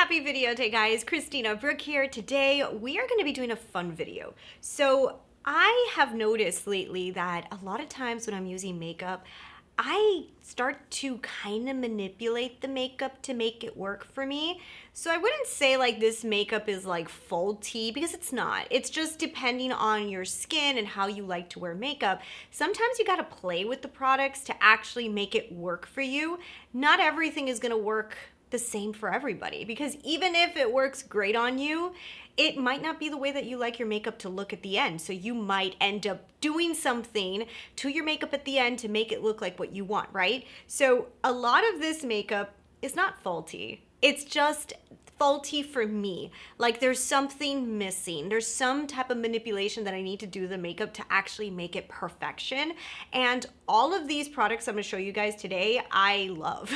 Happy video day, guys. Christina, Brooke here. Today we are going to be doing a fun video. So I have noticed lately that a lot of times when I'm using makeup, I start to kind of manipulate the makeup to make it work for me. So I wouldn't say like this makeup is like faulty, because it's not. It's just depending on your skin and how you like to wear makeup. Sometimes you gotta play with the products to actually make it work for you. Not everything is gonna work the same for everybody, because even if it works great on you, it might not be the way that you like your makeup to look at the end. So you might end up doing something to your makeup at the end to make it look like what you want, right? So a lot of this makeup is not faulty. It's just faulty for me. Like there's something missing. There's some type of manipulation that I need to do to the makeup to actually make it perfection. And all of these products I'm gonna show you guys today, I love.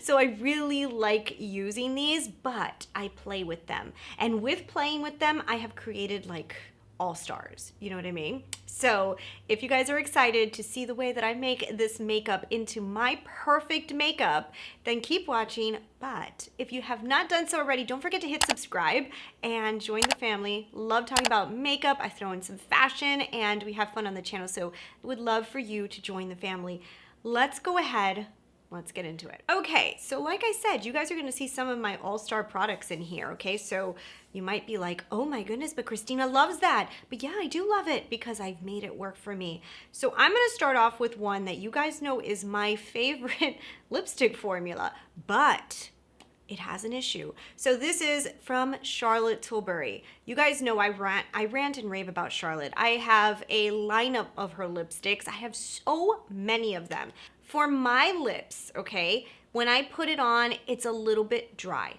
So I really like using these, but I play with them. And with playing with them, I have created like all-stars, you know what I mean? So if you guys are excited to see the way that I make this makeup into my perfect makeup, then keep watching. But if you have not done so already, don't forget to hit subscribe and join the family. Love talking about makeup. I throw in some fashion and we have fun on the channel, so would love for you to join the family. Let's go ahead. Let's get into it. Okay, so like I said, you guys are gonna see some of my all-star products in here, okay? So you might be like, oh my goodness, but Christina loves that. But yeah, I do love it because I've made it work for me. So I'm gonna start off with one that you guys know is my favorite lipstick formula, but it has an issue. So this is from Charlotte Tilbury. You guys know I rant and rave about Charlotte. I have a lineup of her lipsticks. I have so many of them. For my lips, okay, when I put it on, it's a little bit dry.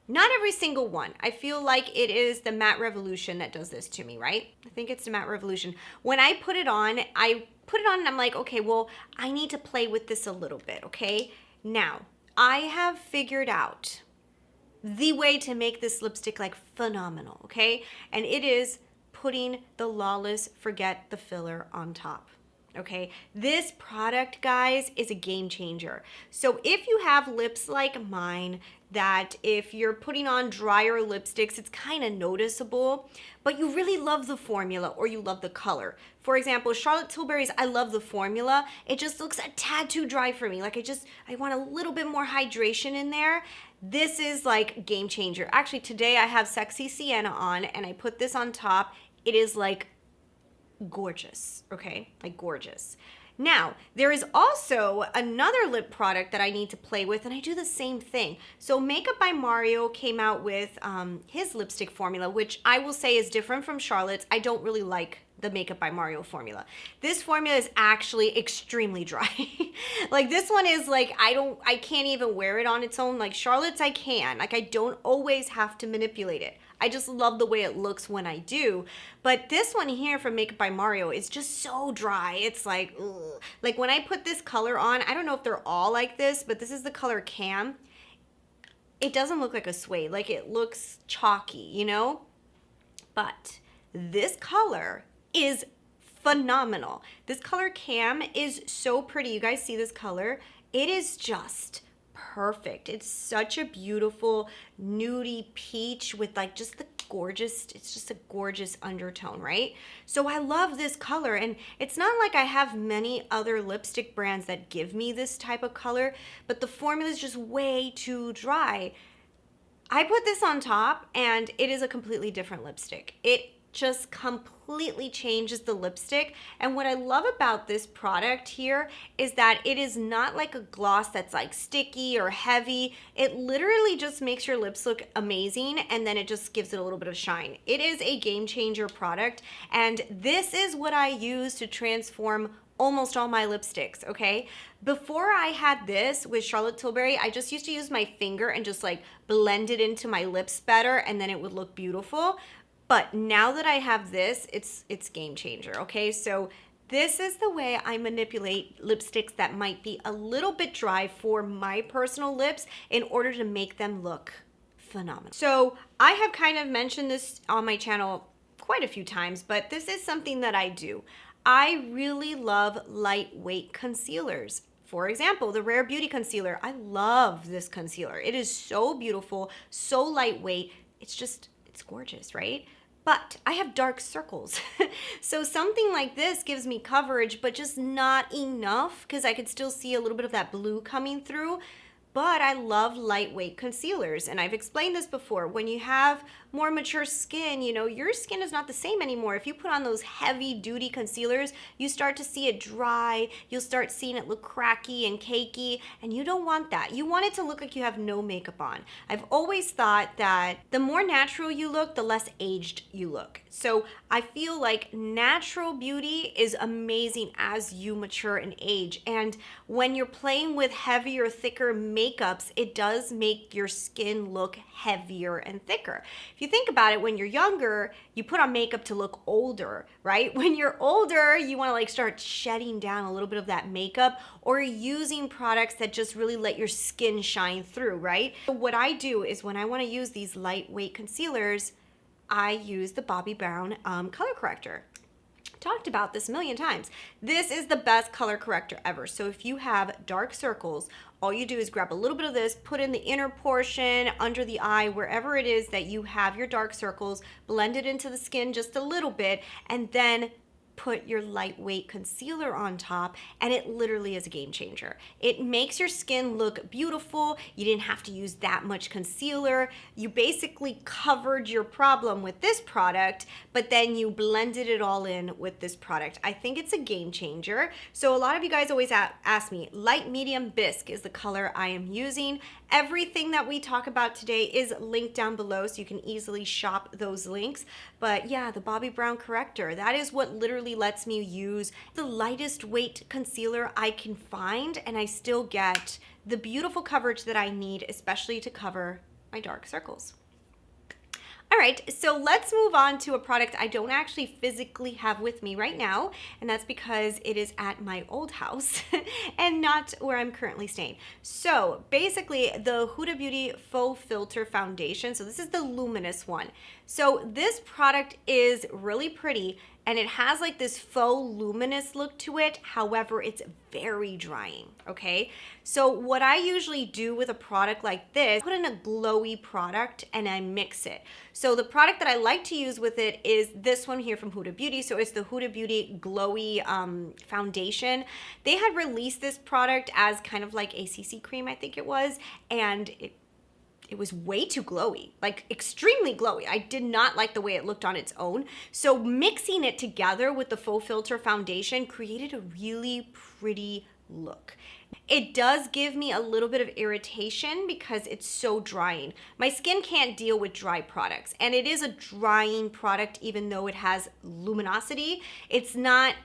Not every single one. I feel like it is the Matte Revolution that does this to me, right? I think it's the Matte Revolution. When I put it on, and I'm like, okay, well, I need to play with this a little bit, okay? Now, I have figured out the way to make this lipstick like phenomenal, okay? And it is putting the Lawless Forget the Filler on top. Okay, this product, guys, is a game changer. So if you have lips like mine, that if you're putting on drier lipsticks, it's kind of noticeable, but you really love the formula or you love the color. For example, Charlotte Tilbury's, I love the formula. It just looks a tad too dry for me. Like I want a little bit more hydration in there. This is like game changer. Actually, today I have Sexy Sienna on and I put this on top. It is like gorgeous, okay? Like gorgeous. Now, there is also another lip product that I need to play with, and I do the same thing. So Makeup by Mario came out with his lipstick formula, which I will say is different from Charlotte's. I don't really like the Makeup by Mario formula. This formula is actually extremely dry. Like this one is like, I can't even wear it on its own. Like Charlotte's I can. Like I don't always have to manipulate it. I just love the way it looks when I do. But this one here from Makeup by Mario is just so dry. It's like, ugh. Like when I put this color on, I don't know if they're all like this, but this is the color Cam. It doesn't look like a suede. Like it looks chalky, you know? But this color is phenomenal. This color Cam is so pretty. You guys see this color? It is just perfect. It's such a beautiful nudie peach with like just the gorgeous, it's just a gorgeous undertone, right? So I love this color, and it's not like I have many other lipstick brands that give me this type of color, but the formula is just way too dry. I put this on top and it is a completely different lipstick. It just completely changes the lipstick. And what I love about this product here is that it is not like a gloss that's like sticky or heavy. It literally just makes your lips look amazing, and then it just gives it a little bit of shine. It is a game changer product, and this is what I use to transform almost all my lipsticks, okay? Before I had this with Charlotte Tilbury, I just used to use my finger and just like blend it into my lips better, and then it would look beautiful. But now that I have this, it's game changer, okay? So this is the way I manipulate lipsticks that might be a little bit dry for my personal lips in order to make them look phenomenal. So I have kind of mentioned this on my channel quite a few times, but this is something that I do. I really love lightweight concealers. For example, the Rare Beauty Concealer. I love this concealer. It is so beautiful, so lightweight. It's gorgeous, right? But I have dark circles. So something like this gives me coverage, but just not enough because I could still see a little bit of that blue coming through. But I love lightweight concealers. And I've explained this before. When you have more mature skin, you know, your skin is not the same anymore. If you put on those heavy duty concealers, you start to see it dry. You'll start seeing it look cracky and cakey. And you don't want that. You want it to look like you have no makeup on. I've always thought that the more natural you look, the less aged you look. So I feel like natural beauty is amazing as you mature and age. And when you're playing with heavier, thicker makeups, it does make your skin look heavier and thicker. If you think about it, when you're younger, you put on makeup to look older, right? When you're older, you want to like start shedding down a little bit of that makeup or using products that just really let your skin shine through, right? So what I do is when I want to use these lightweight concealers, I use the Bobbi Brown color corrector. Talked about this a million times. This is the best color corrector ever. So if you have dark circles, all you do is grab a little bit of this, put in the inner portion, under the eye, wherever it is that you have your dark circles, blend it into the skin just a little bit, and then put your lightweight concealer on top, and it literally is a game changer. It makes your skin look beautiful. You didn't have to use that much concealer. You basically covered your problem with this product, but then you blended it all in with this product. I think it's a game changer. So a lot of you guys always ask me, light medium bisque is the color I am using. Everything that we talk about today is linked down below, so you can easily shop those links. But yeah, the Bobbi Brown corrector, that is what literally lets me use the lightest weight concealer I can find, and I still get the beautiful coverage that I need, especially to cover my dark circles. All right, so let's move on to a product I don't actually physically have with me right now, and that's because it is at my old house and not where I'm currently staying. So basically the Huda Beauty Faux Filter Foundation, so this is the luminous one. So this product is really pretty, and it has like this faux luminous look to it. However, it's very drying, okay? So what I usually do with a product like this, put in a glowy product and I mix it. So the product that I like to use with it is this one here from Huda Beauty. So it's the Huda Beauty Glowy Foundation. They had released this product as kind of like a CC cream, I think it was, and it was way too glowy, like extremely glowy. I did not like the way it looked on its own. So mixing it together with the Faux Filter Foundation created a really pretty look. It does give me a little bit of irritation because it's so drying. My skin can't deal with dry products, and it is a drying product even though it has luminosity. It's not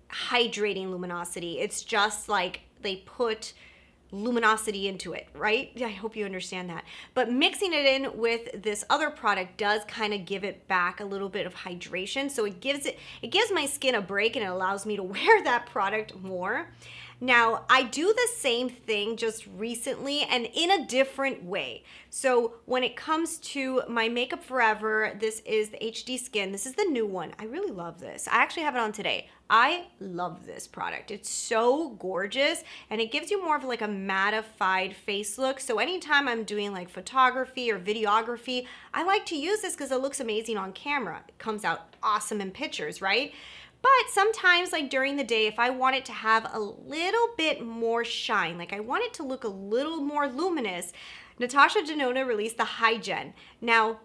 hydrating luminosity. It's just like they put luminosity into it, right? I hope you understand that. But mixing it in with this other product does kind of give it back a little bit of hydration. So it gives my skin a break, and it allows me to wear that product more. Now, I do the same thing just recently and in a different way. So when it comes to my Makeup Forever, this is the HD Skin. This is the new one. I really love this. I actually have it on today. I love this product. It's so gorgeous, and it gives you more of like a mattified face look. So anytime I'm doing like photography or videography, I like to use this because it looks amazing on camera. It comes out awesome in pictures, right? But sometimes, like during the day, if I want it to have a little bit more shine, like I want it to look a little more luminous, Natasha Denona released the Hygen. Now,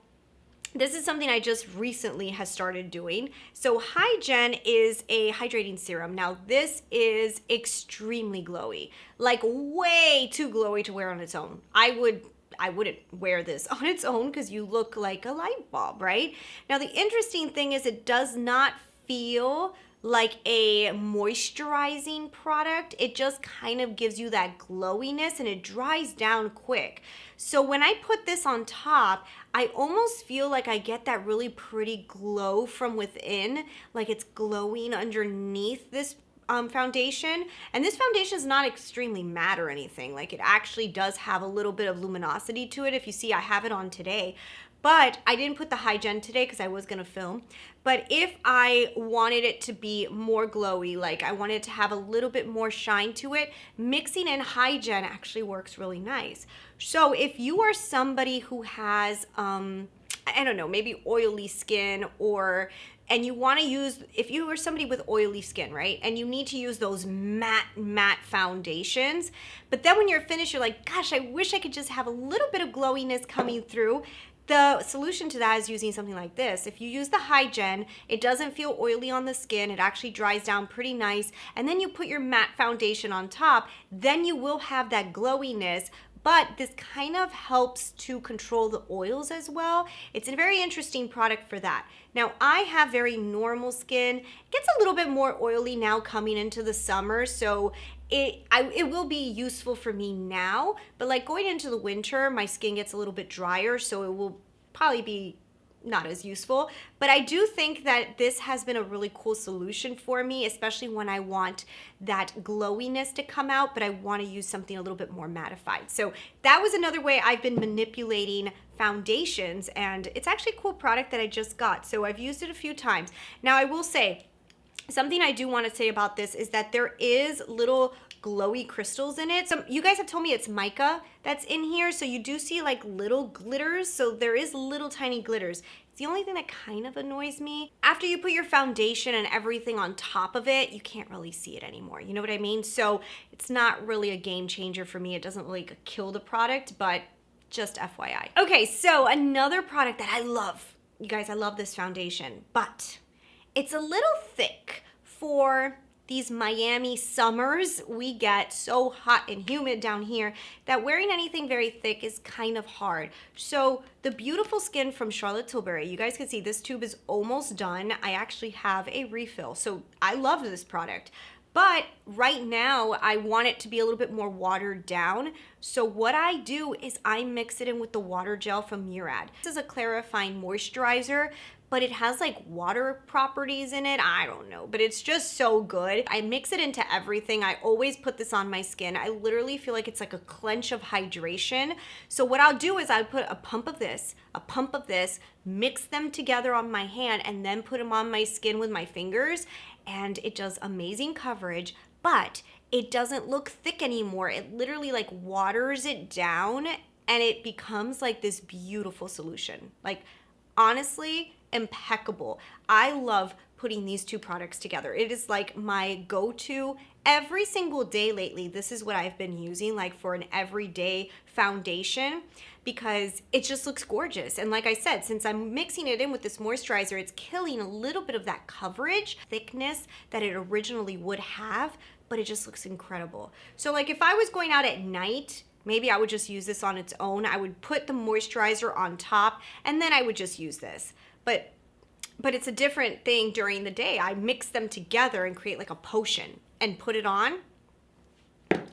this is something I just recently has started doing. So Hygen is a hydrating serum. Now, this is extremely glowy, like way too glowy to wear on its own. I wouldn't wear this on its own because you look like a light bulb, right? Now, the interesting thing is it does not feel like a moisturizing product. It just kind of gives you that glowiness, and it dries down quick. So when I put this on top, I almost feel like I get that really pretty glow from within, like it's glowing underneath this foundation, and this foundation is not extremely matte or anything. Like, it actually does have a little bit of luminosity to it. If you see, I have it on today, but I didn't put the high gen today because I was gonna film. But if I wanted it to be more glowy, like I wanted to have a little bit more shine to it, mixing in high gen actually works really nice. So if you are somebody who has, I don't know, maybe oily skin, and you want to use, if you are somebody with oily skin, right, and you need to use those matte foundations, but then when you're finished, you're like, gosh, I wish I could just have a little bit of glowiness coming through. The solution to that is using something like this. If you use the high gen, it doesn't feel oily on the skin. It actually dries down pretty nice. And then you put your matte foundation on top, then you will have that glowiness. But this kind of helps to control the oils as well. It's a very interesting product for that. Now, I have very normal skin. It gets a little bit more oily now coming into the summer, so it will be useful for me now. But like going into the winter, my skin gets a little bit drier, so it will probably be not as useful. But I do think that this has been a really cool solution for me, especially when I want that glowiness to come out, but I want to use something a little bit more mattified. So that was another way I've been manipulating foundations, and it's actually a cool product that I just got. So I've used it a few times. Now I will say, something I do want to say about this is that there is little glowy crystals in it. So you guys have told me it's mica that's in here, so you do see like little glitters. So there is little tiny glitters. It's the only thing that kind of annoys me. After you put your foundation and everything on top of it, you can't really see it anymore. You know what I mean? So it's not really a game changer for me. It doesn't really kill the product, but just FYI. Okay, so another product that I love. You guys, I love this foundation, but it's a little thick for these Miami summers. We get so hot and humid down here that wearing anything very thick is kind of hard. So the Beautiful Skin from Charlotte Tilbury, you guys can see this tube is almost done. I actually have a refill, so I love this product. But right now, I want it to be a little bit more watered down. So what I do is I mix it in with the water gel from Murad. This is a clarifying moisturizer, but it has like water properties in it. I don't know, but it's just so good. I mix it into everything. I always put this on my skin. I literally feel like it's like a clench of hydration. So what I'll do is I put a pump of this, mix them together on my hand, and then put them on my skin with my fingers. And it does amazing coverage, but it doesn't look thick anymore. It literally like waters it down and it becomes like this beautiful solution. Like, honestly, impeccable. I love putting these two products together. It is like my go-to every single day lately. This is what I've been using like for an everyday foundation because it just looks gorgeous. And like I said, since I'm mixing it in with this moisturizer, it's killing a little bit of that coverage, thickness that it originally would have, but it just looks incredible. So like if I was going out at night, maybe I would just use this on its own. I would put the moisturizer on top and then I would just use this. But it's a different thing during the day. I mix them together and create like a potion and put it on.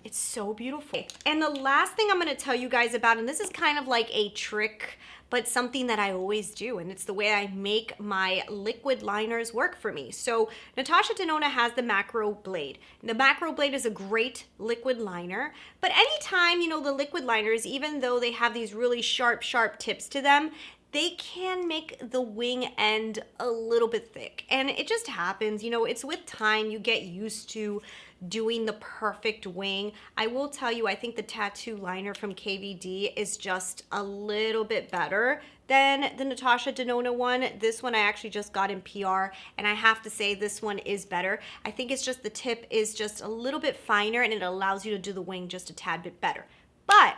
It's so beautiful. And the last thing I'm gonna tell you guys about, and this is kind of like a trick, but something that I always do, and it's the way I make my liquid liners work for me. So Natasha Denona has the Macro Blade. The Macro Blade is a great liquid liner, but anytime, you know, the liquid liners, even though they have these really sharp tips to them, they can make the wing end a little bit thick. And it just happens, you know, it's with time, you get used to doing the perfect wing. I will tell you, I think the tattoo liner from KVD is just a little bit better than the Natasha Denona one. This one I actually just got in PR, and I have to say this one is better. I think it's just the tip is just a little bit finer and it allows you to do the wing just a tad bit better. But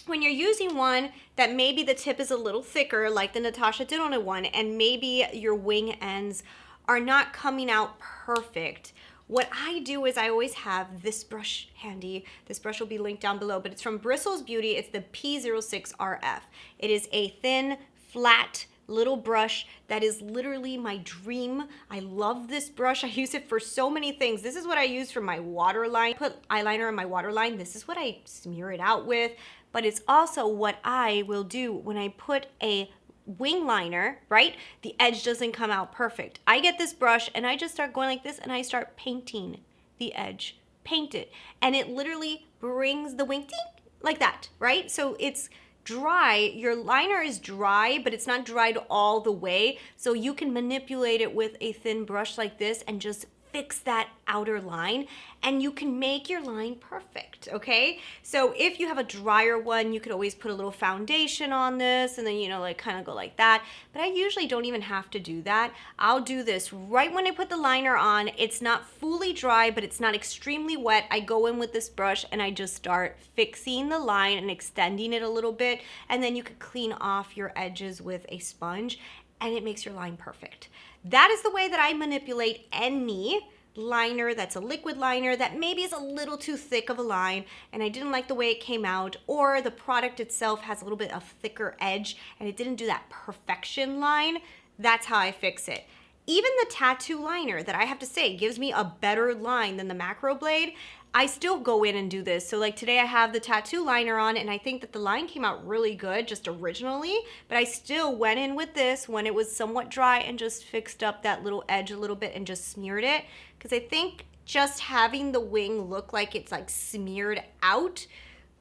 when you're using one that maybe the tip is a little thicker, like the Natasha Denona one, and maybe your wing ends are not coming out perfect, what I do is I always have this brush handy. This brush will be linked down below, but it's from Bristles Beauty. It's the P06RF. It is a thin, flat little brush that is literally my dream. I love this brush. I use it for so many things. This is what I use for my waterline. Put eyeliner in my waterline. This is what I smear it out with, but it's also what I will do when I put a wing liner, right? The edge doesn't come out perfect. I get this brush and I just start going like this and I start painting the edge painted. And it literally brings the wing ding, like that, right? So it's dry, your liner is dry, but it's not dried all the way. So you can manipulate it with a thin brush like this and just fix that outer line, and you can make your line perfect, okay? So if you have a drier one, you could always put a little foundation on this and then, you know, like kind of go like that. But I usually don't even have to do that. I'll do this right when I put the liner on. It's not fully dry, but it's not extremely wet. I go in with this brush and I just start fixing the line and extending it a little bit. And then you could clean off your edges with a sponge and it makes your line perfect. That is the way that I manipulate any liner that's a liquid liner that maybe is a little too thick of a line and I didn't like the way it came out, or the product itself has a little bit of thicker edge and it didn't do that perfection line. That's how I fix it. Even the tattoo liner, that I have to say gives me a better line than the macro blade, I still go in and do this. So like today I have the tattoo liner on and I think that the line came out really good just originally, but I still went in with this when it was somewhat dry and just fixed up that little edge a little bit and just smeared it. Because I think just having the wing look like it's like smeared out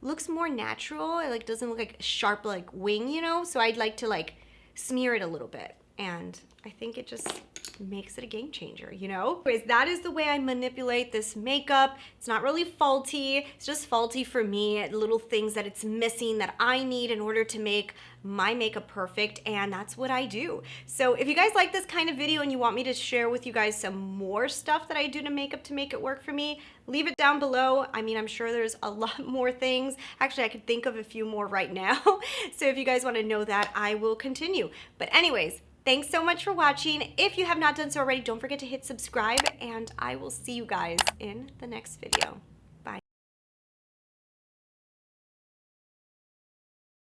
looks more natural. It like doesn't look like a sharp like wing, you know? So I'd like to like smear it a little bit. And I think it just makes it a game changer, you know? Anyways, that is the way I manipulate this makeup. It's not really faulty. It's just faulty for me. Little things that it's missing that I need in order to make my makeup perfect, and that's what I do. So if you guys like this kind of video and you want me to share with you guys some more stuff that I do to makeup to make it work for me, leave it down below. I mean, I'm sure there's a lot more things. Actually, I could think of a few more right now. So if you guys want to know that, I will continue. But anyways, thanks so much for watching. If you have not done so already, don't forget to hit subscribe, and I will see you guys in the next video.